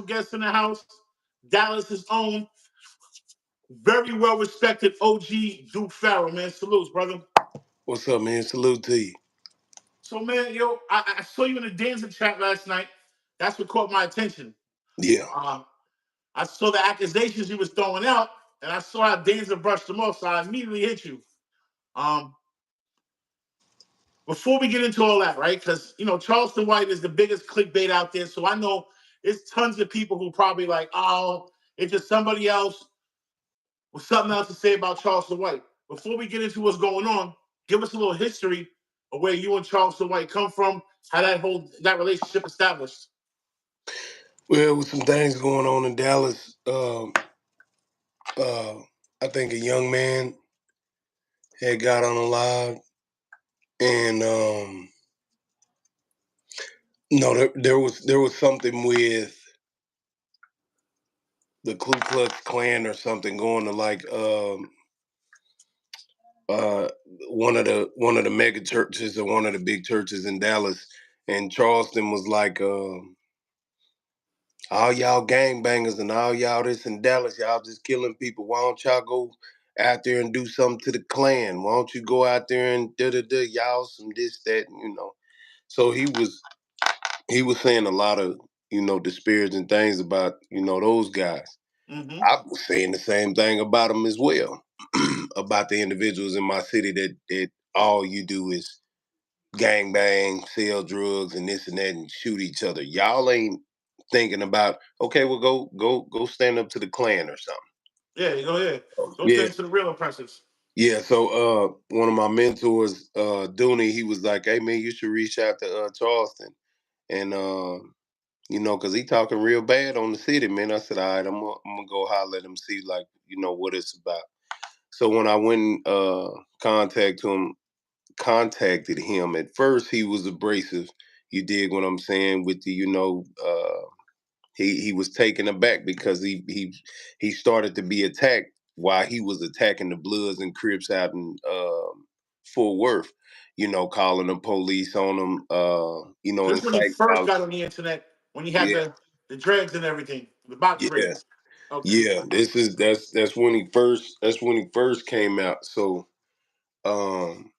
guest in the house, Dallas's own, very well respected OG Duke Faro, man. Salutes, brother. What's up, man? Salute to you. So, man, yo, I saw you in the dancing chat last night. That's what caught my attention. Yeah. Uh, I saw the accusations you was throwing out, and I saw how Danza brushed them off, so I immediately hit you. Um, Before we get into all that, right? Because Charleston White is the biggest clickbait out there, so I know there's tons of people who probably like, oh, it's just somebody else with something else to say about Charleston White. Before we get into what's going on, give us a little history of where you and Charleston White come from, how that relationship established. Well, with some things going on in Dallas, uh, I think a young man had got on a live, and no, there was something with the Ku Klux Klan or something going to like uh, one of the mega churches or one of the big churches in Dallas, and Charleston was like. All y'all gangbangers and all y'all this in Dallas, y'all just killing people. Why don't y'all go out there and do something to the Klan? Why don't you go out there and y'all some this, that, So he was saying a lot of, disparaging things about, those guys. Mm-hmm. I was saying the same thing about them as well. About the individuals in my city that all you do is gang bang, sell drugs and this and that and shoot each other. Y'all ain't thinking about, okay, well go stand up to the Klan or something. Yeah, you go ahead. Go Yeah. stand to the real oppressors. Yeah. So one of my mentors, Dooney, he was like, hey man, you should reach out to Charleston. And cause he talking real bad on the city, man. I said, all right, I'm gonna go holler at him, see like, what it's about. So when I went and contacted him. At first, he was abrasive. You dig what I'm saying? With the, he was taken aback because he started to be attacked while he was attacking the Bloods and Crips out in Fort Worth. Calling the police on them. This when he Inciting first violence. got on the internet, when he had Yeah, the dreads and everything, the box yeah, braids. Okay. yeah. That's when he first came out. So um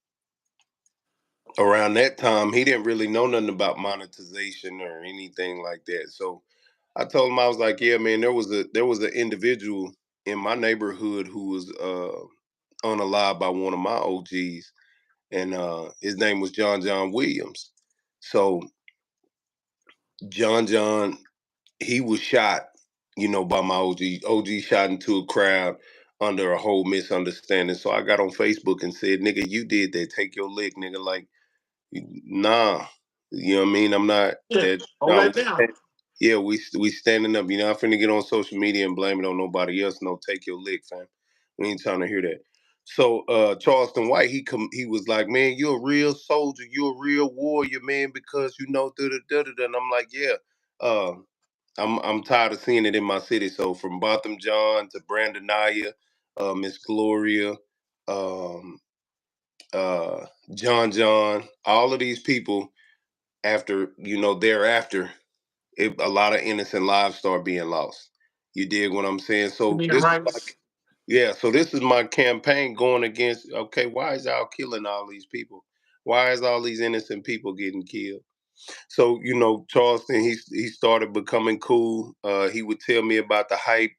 around that time, he didn't really know nothing about monetization or anything like that. So I told him, I was like, yeah, man, there was an individual in my neighborhood who was unalived by one of my OGs, and his name was John Williams. So John, he was shot, by my OG. OG shot into a crowd under a whole misunderstanding. So I got on Facebook and said, nigga, you did that. Take your lick, nigga. Like, nah, you know what I mean? I'm not Yeah. that. Hold No, that down. yeah, we standing up. I'm finna get on social media and blame it on nobody else. No, take your lick, fam. We ain't trying to hear that. So Charleston White, he was like, man, you're a real soldier, you're a real warrior, man, because da da da da. And I'm like, yeah. Uh, I'm tired of seeing it in my city. So from Botham John to Brandonaya, Miss Gloria, um, uh, John, all of these people after thereafter, a lot of innocent lives start being lost. You dig what I'm saying? You So mean this is rights? like, yeah. So this is my campaign going against. Okay, why is y'all killing all these people? Why is all these innocent people getting killed? So Charleston, he started becoming cool. He would tell me about the hype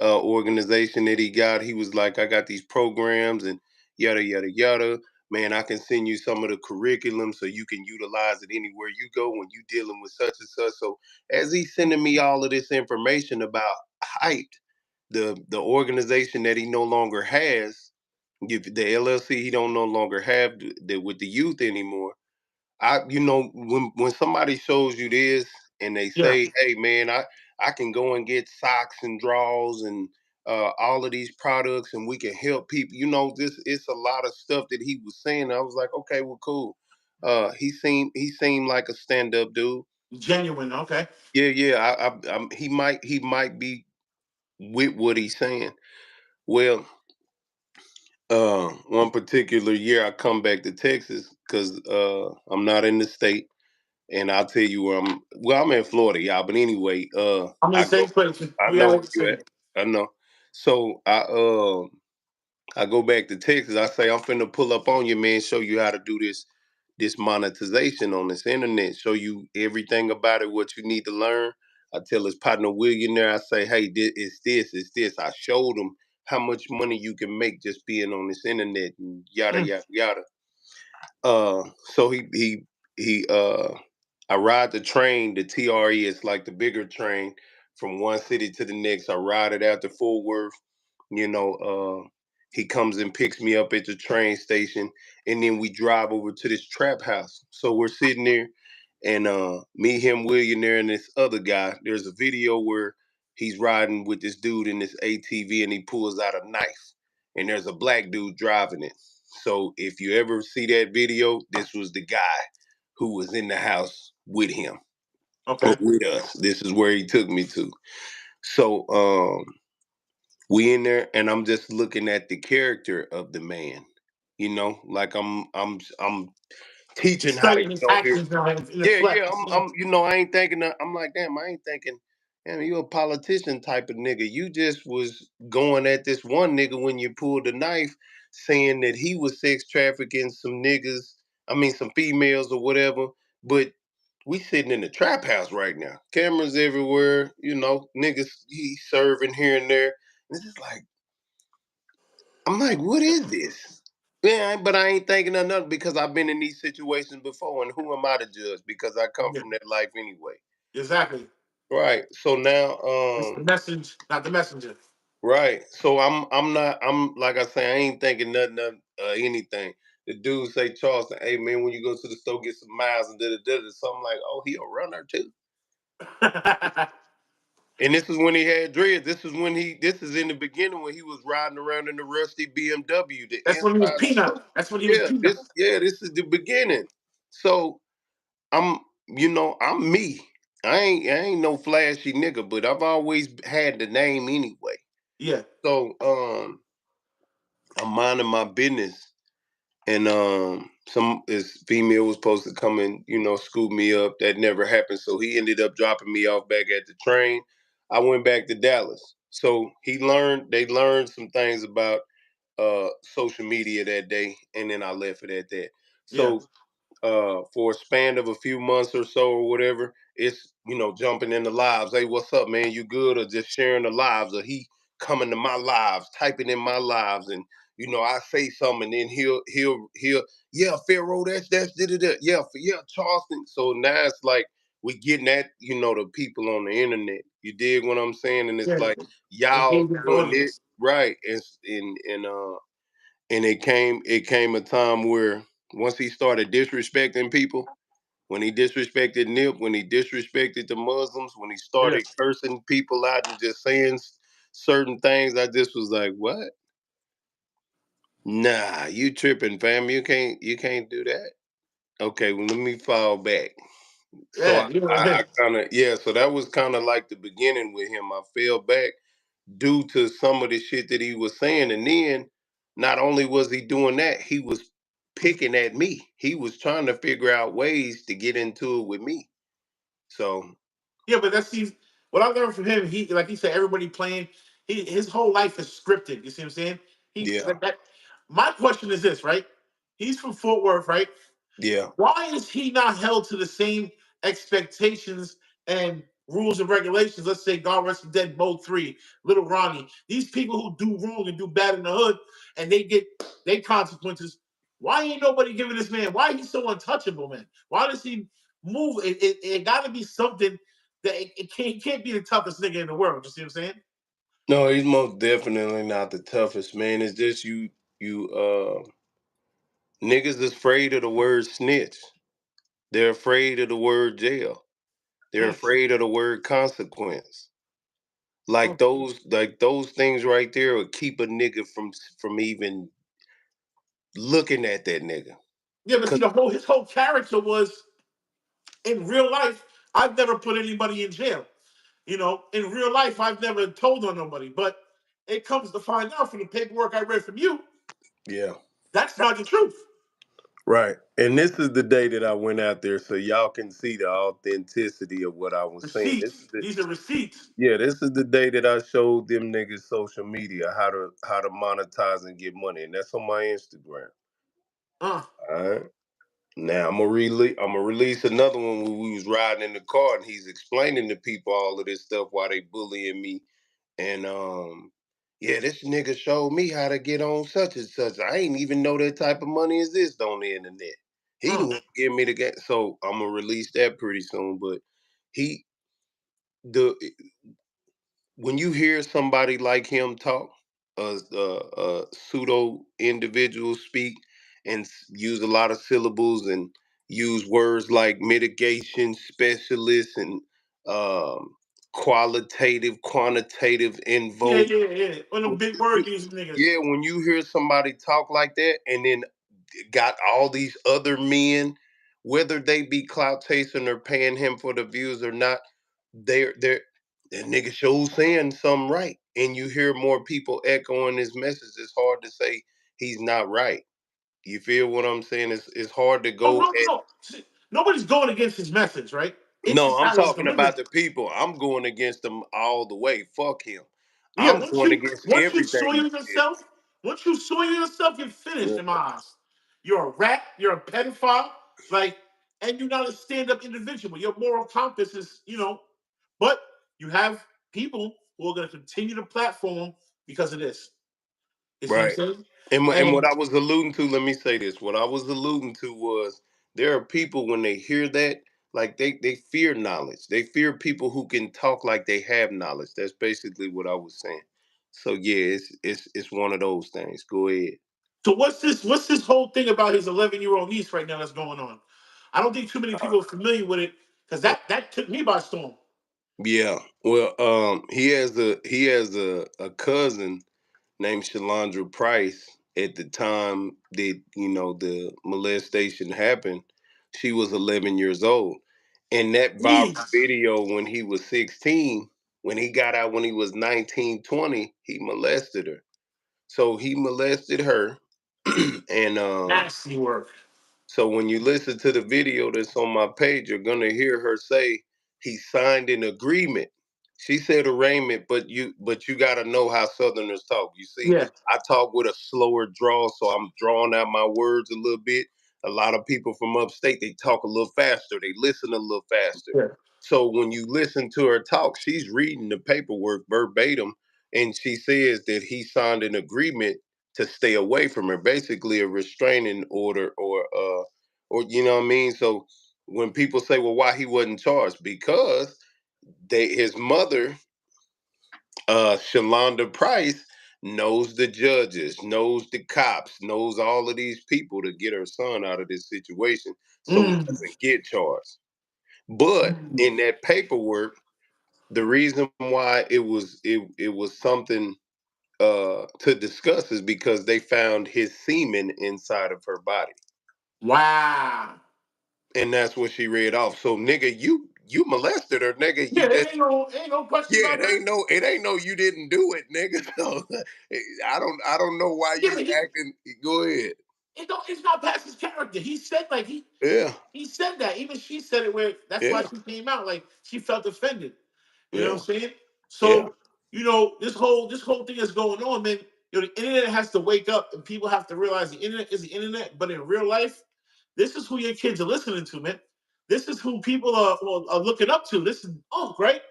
organization that he got. He was like, I got these programs and yada yada yada. Man, I can send you some of the curriculum so you can utilize it anywhere you go when you dealing with such and such. So as he's sending me all of this information about hype, the organization that he no longer has, the LLC he don't no longer have with the youth anymore. When somebody shows you this and they Yeah. say, "Hey, man, I can go and get socks and drawers and all of these products, and we can help people." This it's a lot of stuff that he was saying. I was like, "Okay, well, cool." He seemed like a stand up dude. Genuine. Okay. Yeah, yeah. He might be with what he's saying. Well, one particular year, I come back to Texas because I'm not in the state. and I'll tell you where I'm. Well, I'm in Florida, y'all. But anyway, I'm in I the same go. place. I We know are where in the you at. same. I know. So I go back to Texas. I say I'm finna pull up on you, man. Show you how to do this monetization on this internet. Show you everything about it, what you need to learn. I tell his partner William there. I say, hey, it's this. I showed him how much money you can make just being on this internet and yada Mm, yada yada. So he I ride the train, the TRE is like the bigger train from one city to the next. I ride it out to Fort Worth, you know, he comes and picks me up at the train station and then we drive over to this trap house. So we're sitting there and me, him, William there and this other guy, there's a video where he's riding with this dude in this ATV and he pulls out a knife and there's a black dude driving it. So if you ever see that video, this was the guy who was in the house with him or okay. with us. This is where he took me to. So we in there and I'm just looking at the character of the man. You know, like I'm teaching how to, Studying his actions now in the yeah, flesh. yeah. I ain't thinking. I'm like, damn, I ain't thinking. Damn, you a politician type of nigga. You just was going at this one nigga when you pulled a knife, saying that he was sex trafficking some niggas. I mean, some females or whatever. But we sitting in the trap house right now. Cameras everywhere. You know, niggas he serving here and there. And it's just like I'm like, what is this? Yeah, but I ain't thinking of nothing because I've been in these situations before, and who am I to judge? Because I come Yeah, from that life anyway. exactly. Right. So now, It's the message, not the messenger. right. So I'm not. I'm like I say, I ain't thinking nothing of anything. The dude say, Charleston, hey man, when you go to the store, get some miles and da da da. So I'm like, oh, he a runner too. That's And this is when he had dreads. This is in the beginning when he was riding around in the rusty BMW, the when he was inside peanut. stroke. That's when he was Yeah, peanut. this is the beginning. So I'm, I'm me. I ain't no flashy nigga, but I've always had the name anyway. Yeah, So I'm minding my business, and some this female was supposed to come and scoop me up. That never happened. So he ended up dropping me off back at the train. I went back to Dallas. So they learned some things about social media that day, and then I left it at that. yeah, So for a span of a few months or so or whatever, it's jumping in the lives. Hey, what's up, man? You good? Or just sharing the lives, or he coming to my lives, typing in my lives, and I say something, and then he'll yeah, Pharaoh, that's da, da, da. Yeah, Charleston. So now it's like we getting at the people on the internet. You dig what I'm saying? And it's yeah. like y'all Engaging the doing it audience. right, and it came a time where once he started disrespecting people, when he disrespected Nip, when he disrespected the Muslims, when he Yeah, started cursing people out and just saying certain things, I just was like, what? Nah, you tripping, fam. You can't do that. Okay, well, let me fall back. So yeah. I, I kind of, yeah, so that was kind of like the beginning with him. I fell back due to some of the shit that he was saying. And then not only was he doing that, he was picking at me. He was trying to figure out ways to get into it with me. So Yeah, but that's what I learned from him. He, like he said, everybody playing. His whole life is scripted. You see what I'm saying? yeah, My question is this, right? He's from Fort Worth, right? yeah, Why is he not held to the same expectations and rules and regulations? Let's say God Rest the Dead, Bo 3, Little Ronnie. These people who do wrong and do bad in the hood and they get their consequences. Why ain't nobody giving this man? Why he's so untouchable, man? Why does he move? It got to be something that it can't be the toughest nigga in the world. You see what I'm saying? no, he's most definitely not the toughest, man. It's just you niggas is afraid of the word snitch. They're afraid of the word jail. They're Mm, afraid of the word consequence. mm. Like those things right there will keep a nigga from even looking at that nigga. Yeah, but see, 'Cause his whole character was in real life. I've never put anybody in jail. In real life, I've never told on nobody, but it comes to find out from the paperwork I read from you, yeah, that's not the truth. Right. And this is the day that I went out there so y'all can see the authenticity of what I was saying. Receipts. These are receipts. This is the day that I showed them niggas social media how to monetize and get money. And that's on my Instagram. Uh, All right. Now I'm gonna release another one where we was riding in the car and he's explaining to people all of this stuff while they bullying me. And yeah, this nigga showed me how to get on such and such. I ain't even know that type of money exists on the internet. He the uh, one give me the game. So I'm gonna release that pretty soon. But he the when you hear somebody like him talk, a pseudo individual speak and use a lot of syllables and use words like mitigation specialist and um, qualitative, quantitative, yeah, invoke. yeah, yeah. One of them big word using niggas. Yeah, when you hear somebody talk like that and then got all these other men, whether they be clout chasing or paying him for the views or not, they're that nigga shows saying something right. And you hear more people echoing his message. It's hard to say he's not right. You feel what I'm saying? It's hard to Oh go no, at. no. See, nobody's going against his message, right? It's No, just I'm how it's talking about delivered. the people. I'm going against them all the way. Fuck him. Yeah, I'm going against once you everything soil he said. yourself, once you soil yourself, you're finished in my Yeah. eyes. You're a rat, you're a pedophile, like, and you're not a stand-up individual. Your moral compass is, but you have people who are gonna continue to platform because of this. You see what I'm Right. saying? And what And I was alluding to, let me say this. What I was alluding to was there are people when they hear that, like they fear knowledge. They fear people who can talk like they have knowledge. That's basically what I was saying. So yeah, it's one of those things. Go ahead. so what's this whole thing about his 11-year-old niece right now that's going on? I don't think too many Uh, people are familiar with it because that took me by storm. yeah. Well, he has a cousin named Shalandra Price. At the time that the molestation happened, she was 11 years old. And that viral Jeez. video when he was 16, when he got out when he was 19, 20, he molested her. So he molested her. And Nasty work. so when you listen to the video that's on my page, you're gonna hear her say he signed an agreement. She said arraignment, but you gotta know how Southerners talk. You see, Yeah. I talk with a slower draw, so I'm drawing out my words a little bit. A lot of people from upstate, they talk a little faster, they listen a little faster. Yeah. So when you listen to her talk, she's reading the paperwork verbatim, and she says that he signed an agreement to stay away from her, basically a restraining order or you know what I mean? So when people say, well, why he wasn't charged? Because his mother, Shalonda Price, knows the judges, knows the cops, knows all of these people to get her son out of this situation so he Mm. doesn't get charged. But Mm. in that paperwork, the reason why it was something to discuss is because they found his semen inside of her body, Wow. and that's what she read off. So, nigga, you molested her, nigga. Yeah, You there just ain't no question yeah, about that. it ain't no you didn't do it, nigga. So, I don't know why Yeah, you but acting. Go ahead. it's not past his character. He said like Yeah, he said that. Even she said it where that's why yeah, she came out. Like she felt offended. You know what yeah, I'm saying? yeah, So, this whole thing is going on, man. The internet has to wake up and people have to realize the internet is the internet, but in real life, this is who your kids are listening to, man. This is who people are looking up to. This is Unc, right?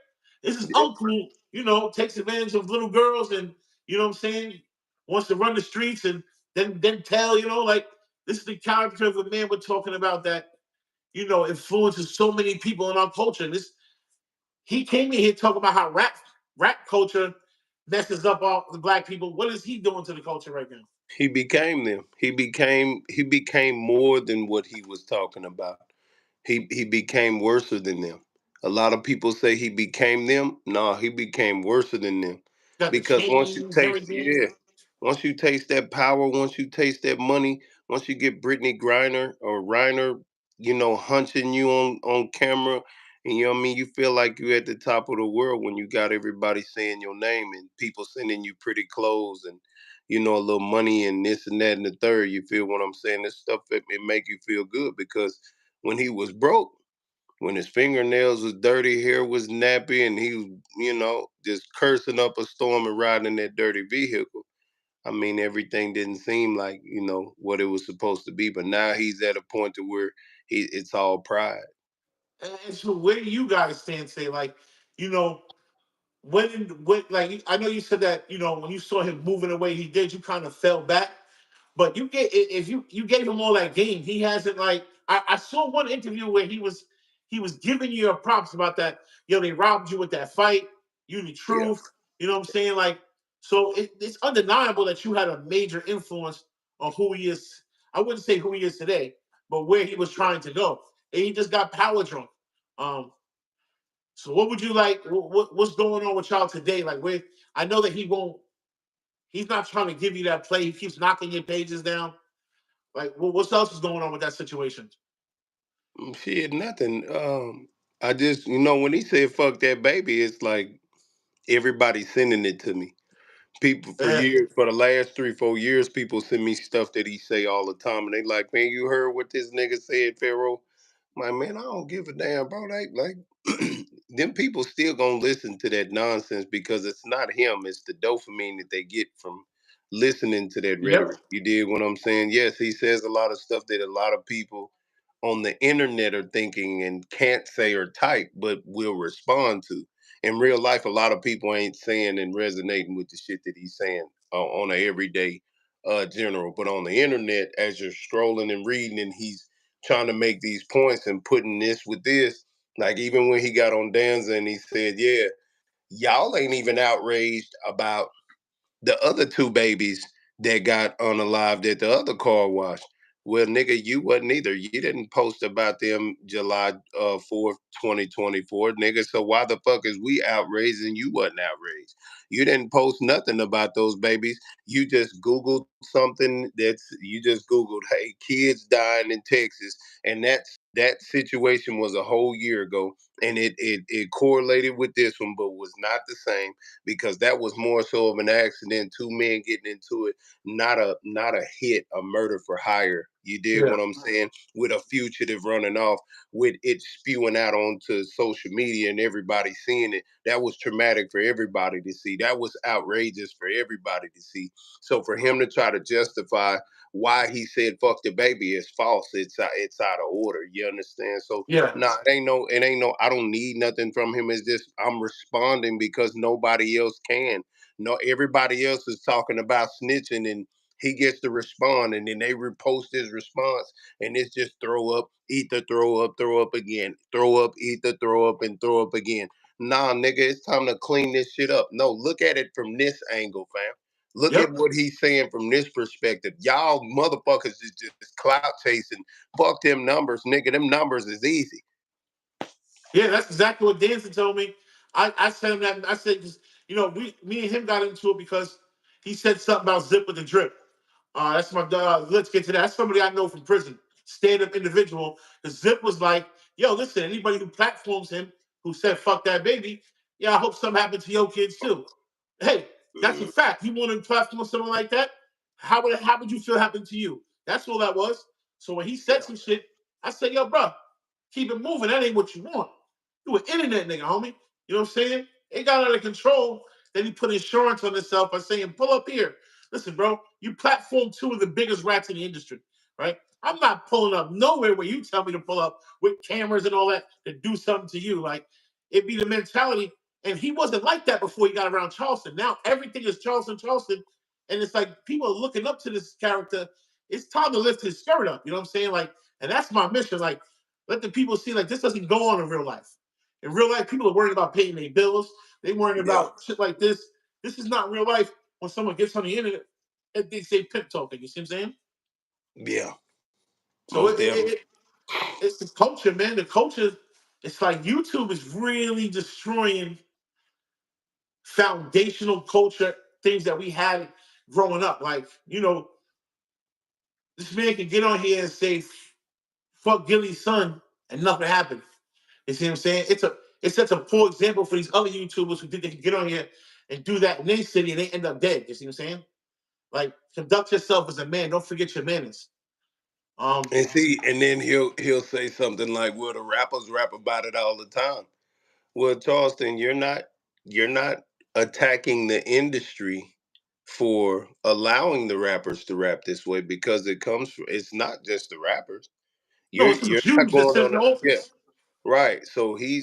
This is yeah. Unc who, takes advantage of little girls and you know what I'm saying, wants to run the streets and then tell, like this is the character of a man we're talking about that, influences so many people in our culture. And this he came in here talking about how rap culture messes up all the black people. What is he doing to the culture right now? He became them. He became more than what he was talking about. He became worse than them. A lot of people say he became them. No, he became worse than them. Got the Because chains, everything. once you taste that power, once you taste that money, once you get Brittany Griner or Reiner, hunching you on camera, and you know what I mean, you feel like you're at the top of the world when you got everybody saying your name and people sending you pretty clothes and a little money and this and that and the third. You feel what I'm saying? This stuff it make you feel good because when he was broke, when his fingernails was dirty, hair was nappy, and he was, just cursing up a storm and riding in that dirty vehicle. I mean, everything didn't seem like, what it was supposed to be. But now he's at a point to where it's all pride. And so where do you guys stand? Say like, you know, when like I know you said that when you saw him moving the way he did, you kind of fell back. But if you gave him all that game, he hasn't like I saw one interview where he was giving you your props about that. They robbed you with that fight. You the Yeah. truth. You know what I'm saying? Like so it's undeniable that you had a major influence on who he is. I wouldn't say who he is today, but where he was trying to go. And he just got power drunk. Um, so what would you like? What's going on with y'all today? Like, I know that he won't. He's not trying to give you that play. He keeps knocking your pages down. Like, what else is going on with that situation? Shit, nothing. I just, when he said "fuck that baby," it's like everybody's sending it to me. People for Eh, years, for the last 3, 4 years, people send me stuff that he say all the time, and they like, man, you heard what this nigga said, Pharaoh? My man, I don't give a damn, bro. Like, them people still gonna listen to that nonsense because it's not him; it's the dopamine that they get from listening to that yep. rhetoric. You dig what I'm saying? Yes, he says a lot of stuff that a lot of people on the internet are thinking and can't say or type, but will respond to. In real life, a lot of people ain't saying and resonating with the shit that he's saying on a everyday general. But on the internet, as you're strolling and reading, and he's trying to make these points and putting this with this, like even when he got on Danza and he said, "Yeah, y'all ain't even outraged about the other two babies that got unalived at the other car wash." Well, nigga, you wasn't either. You didn't post about them July 4th, 2024, nigga. So why the fuck is we outraged and you wasn't outraged? You didn't post nothing about those babies. You just Googled something you just Googled, hey, kids dying in Texas. And that situation was a whole year ago. And it correlated with this one, but was not the same because that was more so of an accident, two men getting into it, not a hit, a murder for hire. You dig Yeah. what I'm saying? With a fugitive running off, with it spewing out onto social media and everybody seeing it. That was traumatic for everybody to see. That was outrageous for everybody to see. So for him to try to justify why he said "fuck the baby" is false. It's out of order. You understand? So Yeah. nah, it ain't no. I don't need nothing from him. It's just I'm responding because nobody else can. No, everybody else is talking about snitching, and he gets to respond, and then they repost his response, and it's just throw up, eat the throw up again, throw up, eat the throw up, and throw up again. Nah, nigga, it's time to clean this shit up. No, look at it from this angle, fam. Look at Yep. what he's saying from this perspective. Y'all motherfuckers is just clout chasing. Fuck them numbers, nigga. Them numbers is easy. Yeah, that's exactly what Danson told me. I said him that I said, 'cause, me and him got into it because he said something about Zip with the drip. That's my let's get to that. That's somebody I know from prison, stand-up individual. The Zip was like, yo, listen, anybody who platforms him, who said fuck that baby, yeah, I hope something happens to your kids too. Hey, that's a Mm, fact. You want to platform someone like that? How would you feel happen to you? That's all that was. So when he said yeah, some shit, I said, yo, bro, keep it moving. That ain't what you want. You an internet nigga, homie. You know what I'm saying? It got out of control. Then he put insurance on himself by saying, pull up here. Listen, bro, you platform two of the biggest rats in the industry, right? I'm not pulling up nowhere where you tell me to pull up with cameras and all that to do something to you. Like, it'd be the mentality. And he wasn't like that before he got around Charleston. Now everything is Charleston, Charleston. And it's like people are looking up to this character. It's time to lift his skirt up. You know what I'm saying? Like, and that's my mission. Like, let the people see like this doesn't go on in real life. In real life, people are worried about paying their bills. They worrying yeah, about shit like this. This is not real life. When someone gets on the internet, they say pimp talking. You see what I'm saying? yeah. So Most definitely. it's the culture, man. The culture. It's like YouTube is really destroying foundational culture things that we had growing up. Like this man can get on here and say "fuck Gilly's son" and nothing happened. You see what I'm saying? It sets a poor example for these other YouTubers who think they can get on here and do that in their city and they end up dead. You see what I'm saying? Like, conduct yourself as a man. Don't forget your manners. Um, And see, and then he'll say something like, "Well, the rappers rap about it all the time." Well, Charleston, you're not attacking the industry for allowing the rappers to rap this way, because it comes from, it's not just the rappers. no, You're it's some you're not Jews that going sit in on the a, yeah, office. right. So he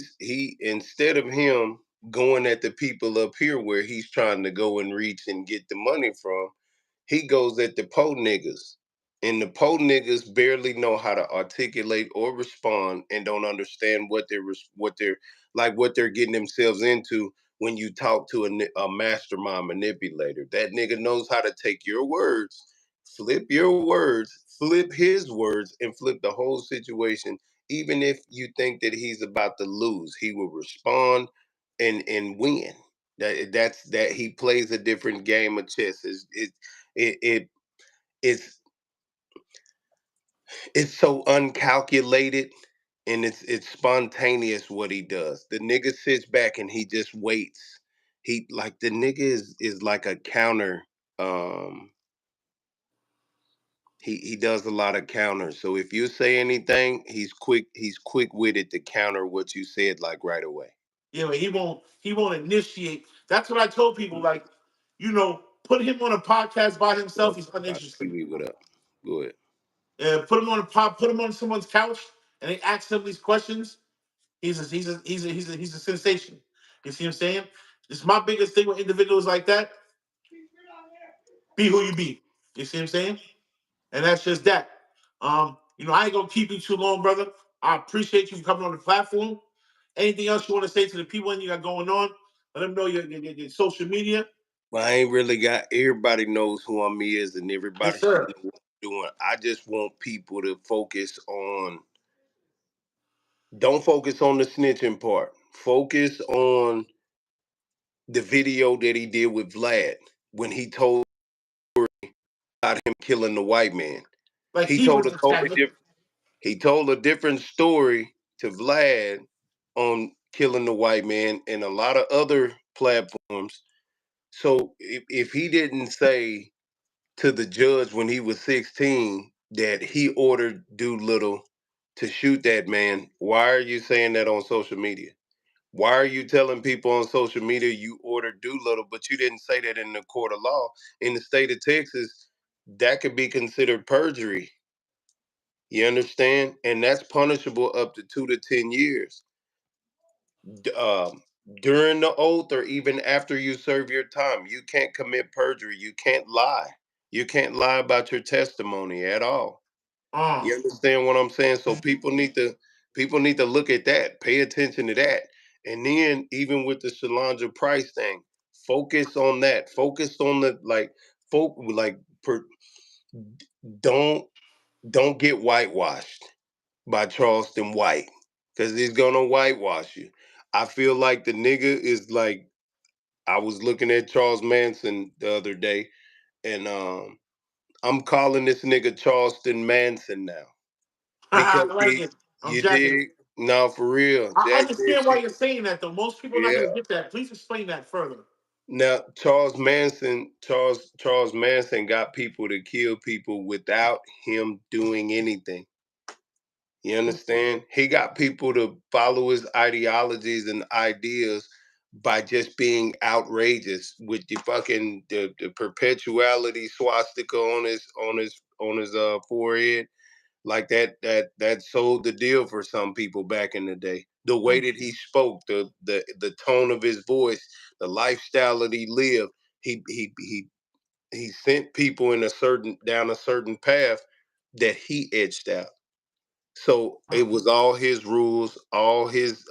instead of him going at the people up here where he's trying to go and reach and get the money from, he goes at the po niggas. And the po niggas barely know how to articulate or respond, and don't understand what they're getting themselves into when you talk to a mastermind manipulator. That nigga knows how to take your words, flip his words, and flip the whole situation. Even if you think that he's about to lose, he will respond and win. That he plays a different game of chess. It, it it's it's so uncalculated, and it's spontaneous what he does. The nigga sits back and he just waits. He like the nigga is like a counter. Um, he does a lot of counters. So if you say anything, he's quick witted to counter what you said like right away. You know, he won't initiate. That's what I told people. Like, put him on a podcast by himself. He's uninteresting. TV, what up? Go ahead. Put him on someone's couch, and they ask him these questions. He's a sensation. You see what I'm saying? It's my biggest thing with individuals like that. Be who you be. You see what I'm saying? And that's just that. I ain't gonna keep you too long, brother. I appreciate you for coming on the platform. Anything else you want to say to the people and you got going on? Let them know your social media. Well, I ain't really got, everybody knows who I'm is, and everybody Yes, should sir. know what I'm doing. I just want people to focus on, don't focus on the snitching part. Focus on the video that he did with Vlad when he told about him killing the white man. Like He he told was a the totally tablet. different he told a different story to Vlad on killing the white man and a lot of other platforms. So if he didn't say to the judge when he was 16 that he ordered Doolittle to shoot that man, why are you saying that on social media? Why are you telling people on social media you ordered Doolittle, but you didn't say that in the court of law? In the state of Texas, that could be considered perjury. You understand? And that's punishable up to 2 to 10 years. D- Um, During the oath or even after you serve your time, you can't commit perjury. You can't lie. You can't lie about your testimony at all. Uh, You understand what I'm saying? So people need to look at that, pay attention to that. And then even with the Shalandra Price thing, focus on that. Focus on the don't don't get whitewashed by Charleston White, because he's gonna whitewash you. I feel like the nigga is like, I was looking at Charles Manson the other day, and I'm calling this nigga Charleston Manson now, I because like he, it. I'm you jacking it. dig? No, for real. I That understand why shit. you're saying that, though. Most people are not Yeah. going to get that. Please explain that further. Now Charles Manson got people to kill people without him doing anything. You understand? He got people to follow his ideologies and ideas by just being outrageous with the perpetuality swastika on his forehead. Like that sold the deal for some people back in the day. The way that he spoke, the tone of his voice, the lifestyle that he lived, he sent people in a certain down a certain path that he etched out. So it was all his rules, all his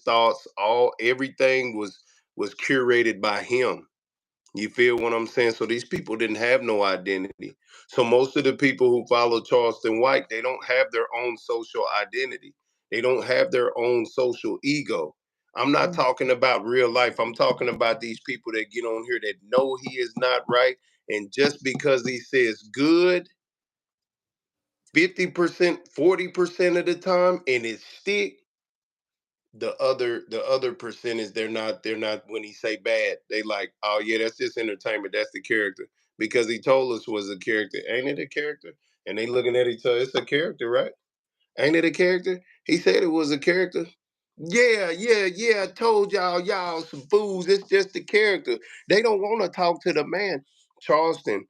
thoughts, all everything was curated by him. You feel what I'm saying? So these people didn't have no identity. So most of the people who follow Charleston White, they don't have their own social identity. They don't have their own social ego. I'm not talking about real life. I'm talking about these people that get on here that know he is not right. And just because he says good 50%, 40% of the time, and it stick, the other percentage, they're not when he say bad, they like, oh yeah, that's just entertainment, that's the character. because he told us was a character. Ain't it a character? And they looking at each other. It's a character, right? Ain't it a character? He said it was a character. Yeah, yeah, yeah. I told y'all some fools. It's just a character. They don't want to talk to the man. Charleston,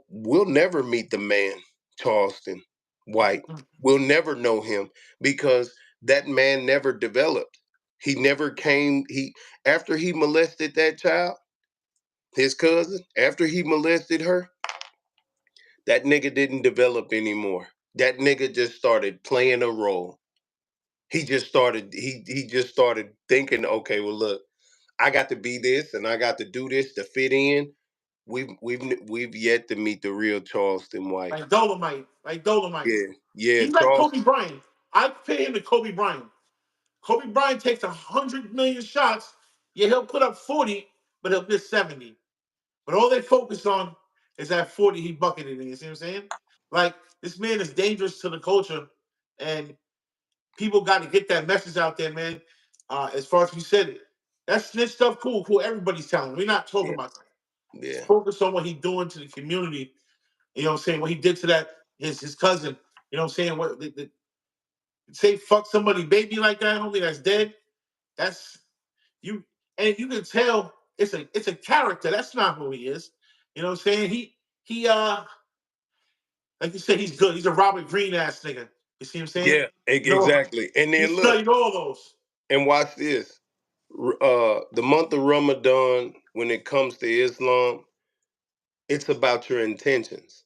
we'll never meet the man, Charleston White. We'll never know him because that man never developed. He never came, after he molested that child, his cousin, after he molested her, that nigga didn't develop anymore. That nigga just started playing a role. He just started thinking, okay, well look, I got to be this and I got to do this to fit in. We've yet to meet the real Charleston White. Like Dolomite. Like Dolomite. Yeah, yeah, He's like Charles. Kobe Bryant. I compare him to Kobe Bryant. Kobe Bryant takes 100 million shots. Yeah, he'll put up 40, but he'll miss 70. But all they focus on is that 40 he bucketed in. You see what I'm saying? Like, this man is dangerous to the culture, and people got to get that message out there, man. As far as you said, that snitch stuff, cool. Everybody's telling. We're not talking Yeah, about that. yeah, Focus on what he's doing to the community. You know what I'm saying? What he did to that his cousin. You know what I'm saying? Say fuck somebody baby like that, homie, that's dead. That's you, and you can tell it's a character. That's not who he is. You know what I'm saying? He like you said, he's good. He's a Robert Greene ass nigga. You see what I'm saying? yeah, You know, exactly. And he then look studied all those. and watch this. The month of Ramadan, when it comes to Islam, it's about your intentions.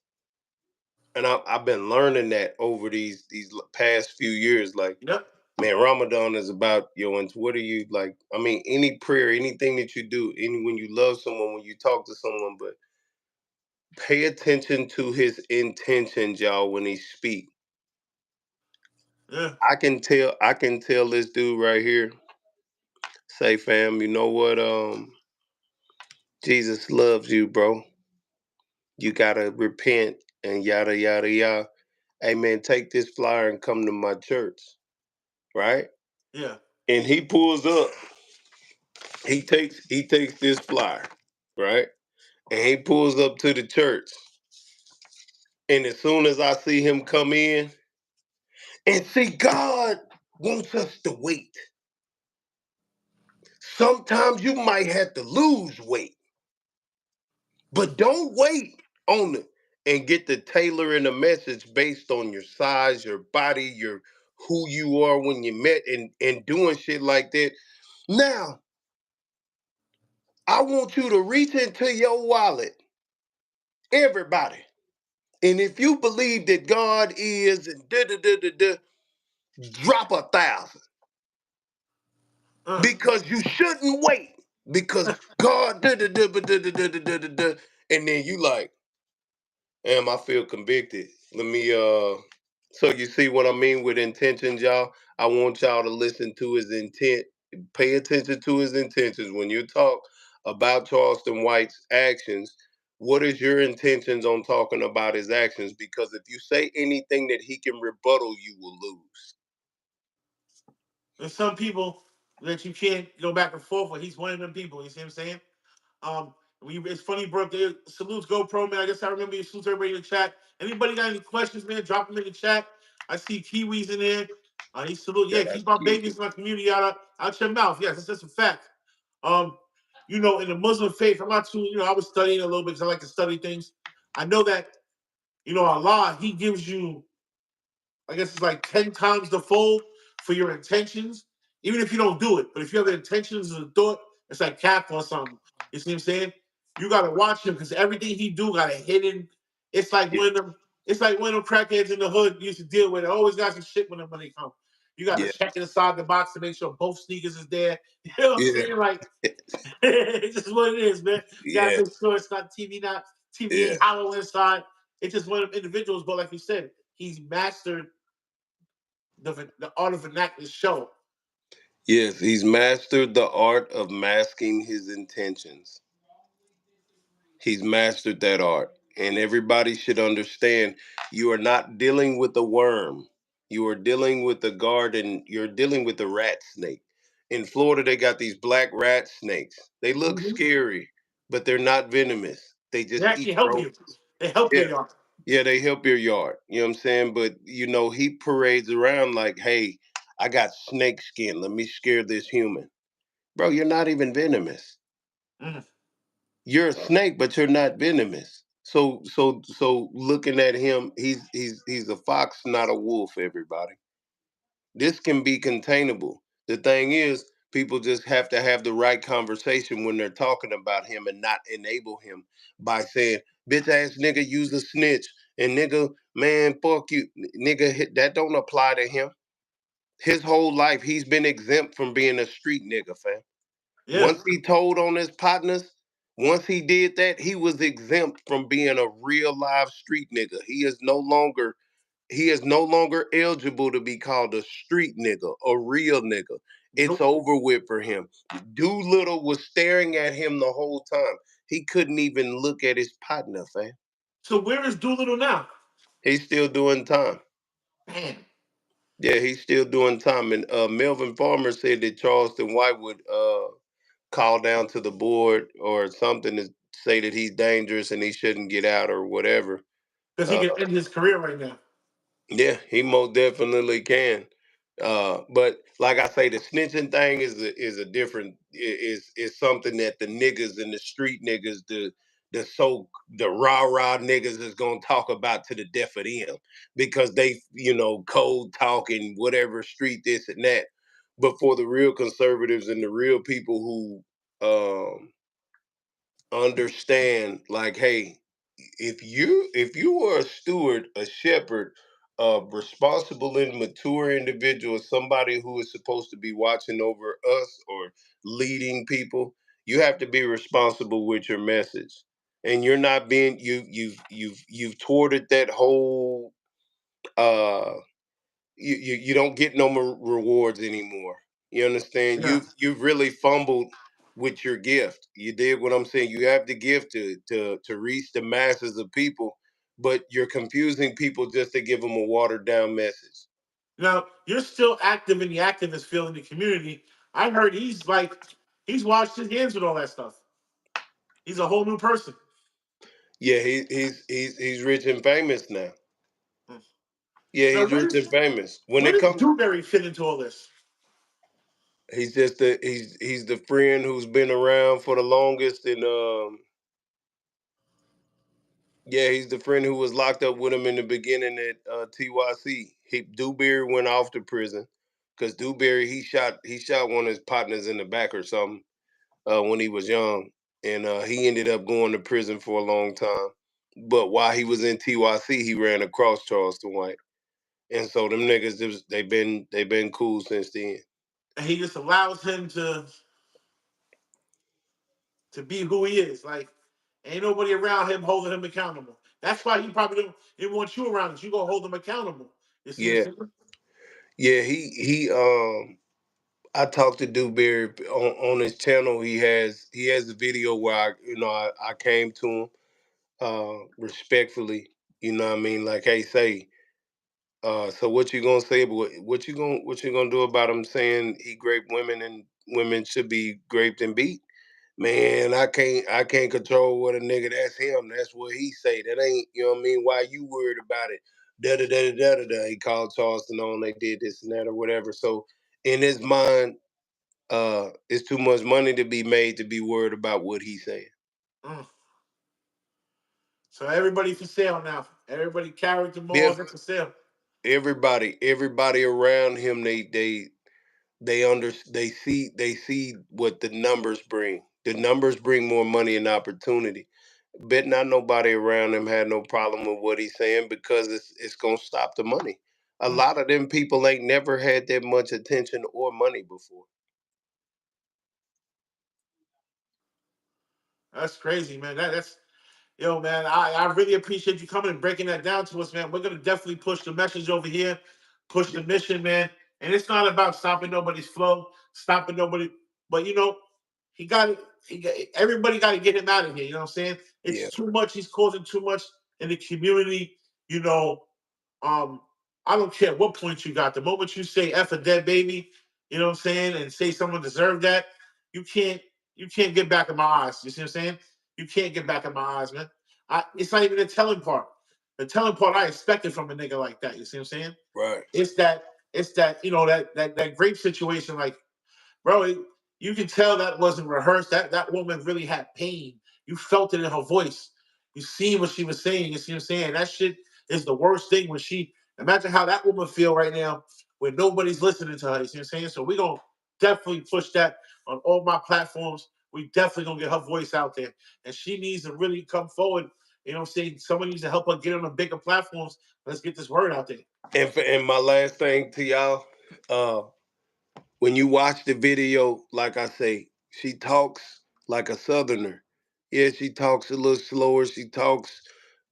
And I've been learning that over these past few years. Like, Yep. man, Ramadan is about and what are you like? I mean, any prayer, anything that you do, any when you love someone, when you talk to someone, but pay attention to his intentions, y'all, when he speak. Yeah. I can tell this dude right here, say, fam, you know what? Jesus loves you, bro. You gotta repent and yada yada yada. Hey man, take this flyer and come to my church, right? Yeah. And he pulls up, he takes this flyer, right? And he pulls up to the church. And as soon as I see him come in, and see, God wants us to wait. Sometimes you might have to lose weight, but don't wait on it and get the tailoring a message based on your size, your body, your who you are when you met and doing shit like that. Now, I want you to reach into your wallet, everybody. And if you believe that God is and da da da da da, drop 1,000 Uh, because you shouldn't wait because God da da da da da da da da da da, and then you like, damn, I feel convicted. Let me So you see what I mean with intentions, y'all? I want y'all to listen to his intent. Pay attention to his intentions. When you talk about Charleston White's actions, what is your intentions on talking about his actions? Because if you say anything that he can rebuttal, you will lose. there's some people that you can't go back and forth with. He's one of them people. You see what I'm saying? It's funny, bro. Salutes GoPro, man. I guess I remember you. Salutes everybody in the chat. Anybody got any questions, man? Drop them in the chat. I see Kiwis in there. He salute. Yeah, Shout out keep to our Kiwi. babies in our community out your mouth. Yes, that's just a fact. Um, in the Muslim faith, I'm not too. I was studying a little bit because I like to study things. I know that Allah, He gives you, I guess it's like 10 times the fold for your intentions, even if you don't do it. But if you have the intentions and the thought, it's like cap or something. You see what I'm saying? You gotta watch him because everything he do got a hidden. It's like Yeah, when them crackheads in the hood used to deal with it. Always got some shit with them when they come. You gotta yeah, check inside the box to make sure both sneakers is there. You know what I'm yeah, saying? Like it's just what it is, man. You gotta yeah, make sure it's not TV yeah. ain't hollow inside. It's just one of them individuals, but like you said, he's mastered the art of vernacular show. Yes, he's mastered the art of masking his intentions. He's mastered that art. And everybody should understand you are not dealing with a worm. You are dealing with the garden. You're dealing with the rat snake. In Florida, they got these black rat snakes. They look Mm-hmm. scary, but they're not venomous. They They just eat actually help you. roaches. They help your Yeah. yard. Yeah, they help your yard. You know what I'm saying? But he parades around like, hey, I got snake skin. Let me scare this human. Bro, you're not even venomous. Mm. You're a snake, but you're not venomous. So looking at him, he's a fox, not a wolf, everybody. This can be containable. The thing is, people just have to have the right conversation when they're talking about him and not enable him by saying, bitch ass nigga, use a snitch. And nigga, man, fuck you. Nigga, that don't apply to him. His whole life, he's been exempt from being a street nigga, fam. Yeah. Once he told on his partners, once he did that, he was exempt from being a real live street nigga. He is no longer eligible to be called a street nigga, a real nigga. It's Nope. over with for him. Doolittle was staring at him the whole time. He couldn't even look at his partner, fam. So where is Doolittle now? He's still doing time. Man. Yeah, he's still doing time. And Melvin Farmer said that Charleston White would call down to the board or something to say that he's dangerous and he shouldn't get out or whatever. Because he Uh, can end his career right now. Yeah, he most definitely can. But like I say, the snitching thing is a different is something that the niggas and the street niggas, the rah niggas is gonna talk about to the death of them because they cold talking whatever street this and that. But for the real conservatives and the real people who understand, like, hey, if you are a steward, a shepherd, a responsible and mature individual, somebody who is supposed to be watching over us or leading people, you have to be responsible with your message. And you're not being you've thwarted that whole uh you don't get no more rewards anymore. You understand? Yeah. You've really fumbled with your gift. You did what I'm saying. You have the gift to reach the masses of people, but you're confusing people just to give them a watered down message. Now you're still active in the activist field in the community. I heard he's washed his hands with all that stuff. He's a whole new person. Yeah, he's rich and famous now. Mm. Yeah, Now he's rich and famous. When where it does comes, Dewberry fit into all this? he's the friend who's been around for the longest, and yeah, he's the friend who was locked up with him in the beginning at TYC. Dewberry went off to prison because Dewberry he shot one of his partners in the back or something when he was young, and he ended up going to prison for a long time. But while he was in TYC, he ran across Charleston White, and so them niggas they've been cool since then. And he just allows him to be who he is. Like, ain't nobody around him holding him accountable. That's why he probably didn't want you around. Cause you gonna hold him accountable. You see what Yeah, I'm saying? yeah. He I talked to Dewberry on his channel. He has a video where I came to him respectfully. You know what I mean? Like, hey, say, so what you gonna say? But what you gonna do about him saying he raped women and women should be raped and beat? Man, I can't control what a nigga. That's him. That's what he say. That ain't, you know what I mean? Why you worried about it? Da da da da da da. He called Charleston on. They did this and that or whatever. So in his mind, it's too much money to be made to be worried about what he's saying. Mm. So everybody for sale now. Everybody character Yeah, malls are for sale. everybody around him, they see what the numbers bring. The numbers bring more money and opportunity. Bet not nobody around him had no problem with what he's saying because it's gonna stop the money. A Mm. lot of them people ain't never had that much attention or money before. That's crazy, man. That's yo, man. I really appreciate you coming and breaking that down to us, man. We're gonna definitely push the message over here, push the mission, man. And it's not about stopping nobody's flow, stopping nobody, but he got it. Everybody got to get him out of here. You know what I'm saying? Yeah, It's too much. He's causing too much in the community. You know, um, I don't care what point you got. The moment you say "f a dead baby," you know what I'm saying, and say someone deserved that, you can't you can't get back in my eyes. You see what I'm saying? You can't get back in my eyes, man. It's not even the telling part. The telling part I expected from a nigga like that. You see what I'm saying? Right. It's that that grape situation. Like, bro, you can tell that wasn't rehearsed. That woman really had pain. You felt it in her voice. You seen what she was saying. You see what I'm saying? That shit is the worst thing when she. Imagine how that woman feel right now when nobody's listening to her. You see what I'm saying? So we gonna definitely push that on all my platforms. We definitely gonna get her voice out there, and she needs to really come forward. You know what I'm saying? Someone needs to help her get on the bigger platforms. Let's get this word out there. And my last thing to y'all, when you watch the video, like I say, she talks like a Southerner. Yeah, she talks a little slower. She talks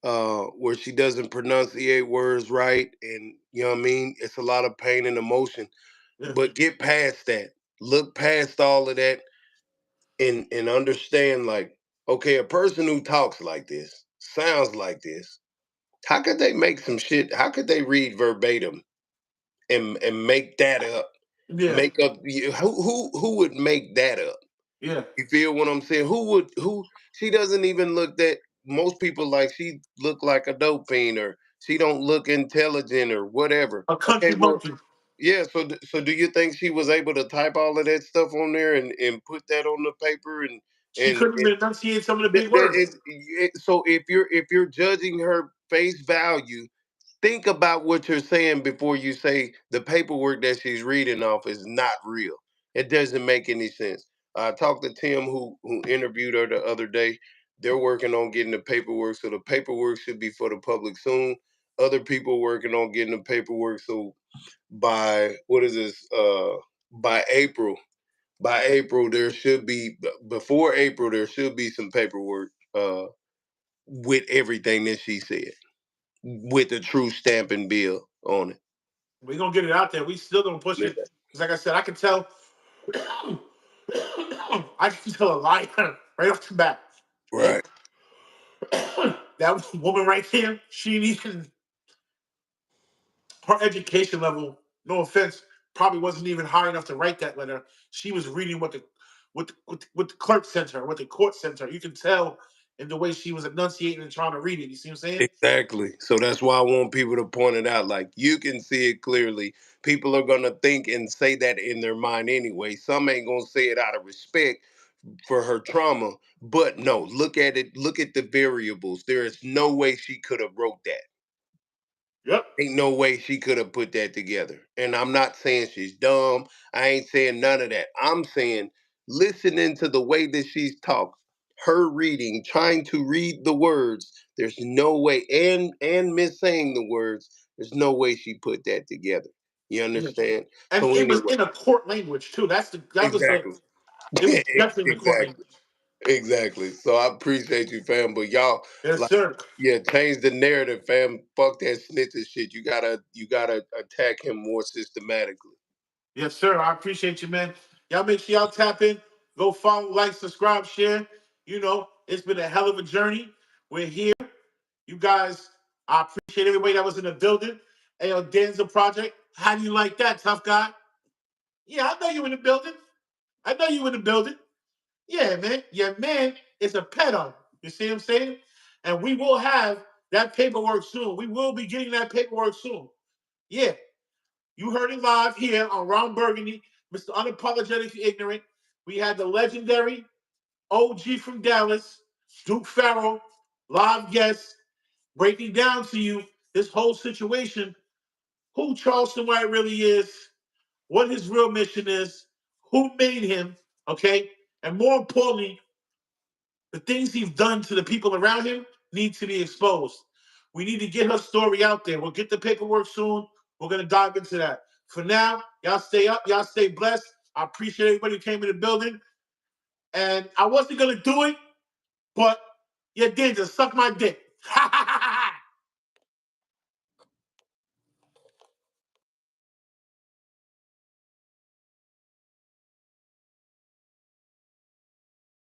where she doesn't pronunciate words right, and you know what I mean. It's a lot of pain and emotion. Yeah. But get past that. Look past all of that, and understand. Like, okay, a person who talks like this, sounds like this. How could they make some shit? How could they read verbatim and make that up? Yeah. Make up who would make that up? Yeah. You feel what I'm saying? Who she doesn't even look that most people like she look like a dope fiend or she don't look intelligent or whatever. A Okay, country well, monkey. yeah, so do you think she was able to type all of that stuff on there and put that on the paper She couldn't and even enunciate some of the that, big that words. is so if you're judging her face value, think about what you're saying before you say the paperwork that she's reading off is not real. It doesn't make any sense. I talked to Tim who interviewed her the other day. They're working on getting the paperwork, so the paperwork should be for the public soon. Other people working on getting the paperwork, so by what is this? By April. By April, there should be before April there should be some paperwork with everything that she said with a true stamp and bill on it. We're gonna get it out there. We still gonna push Yeah. it. Because like I said, I can tell I can tell a lie right off the bat. And Right. that woman right there, she needs her education level, no offense, probably wasn't even high enough to write that letter. She was reading what the clerk sent her, what the court sent her. You can tell in the way she was enunciating and trying to read it. You see what I'm saying? Exactly. So that's why I want people to point it out. Like you can see it clearly. People are gonna think and say that in their mind anyway. Some ain't gonna say it out of respect for her trauma. But no, look at it. Look at the variables. There is no way she could have wrote that. Yep. Ain't no way she could have put that together. And I'm not saying she's dumb. I ain't saying none of that. I'm saying listening to the way that she's talked, her reading, trying to read the words, there's no way, and miss saying the words, there's no way she put that together. You Yeah. understand? And So it was anyway, in a court language too. That was the exactly. it was definitely in the court Exactly. language. Exactly. So I appreciate you, fam. But y'all, Yes, like, sir. yeah, change the narrative, fam. Fuck that snitching shit. You gotta attack him more systematically. Yes, sir. I appreciate you, man. Y'all make sure y'all tap in. Go follow, like, subscribe, share. You know, it's been a hell of a journey. We're here. You guys, I appreciate everybody that was in the building. Hey, yo, Denzel Project. How do you like that, tough guy? Yeah, I know you in the building. I know you in the building. Yeah, man. Your man is a pedo. You see what I'm saying? And we will have that paperwork soon. We will be getting that paperwork soon. Yeah. You heard it live here on Ronn Burgandy, Mr. Unapologetically Ignorant. We had the legendary OG from Dallas, Duke Faro, live guest, breaking down to you this whole situation, who Charleston White really is, what his real mission is, who made him, okay? And more importantly, the things he's done to the people around him need to be exposed. We need to get her story out there. We'll get the paperwork soon. We're going to dive into that. For now, y'all stay up. Y'all stay blessed. I appreciate everybody who came in the building. And I wasn't going to do it, but you did just suck my dick.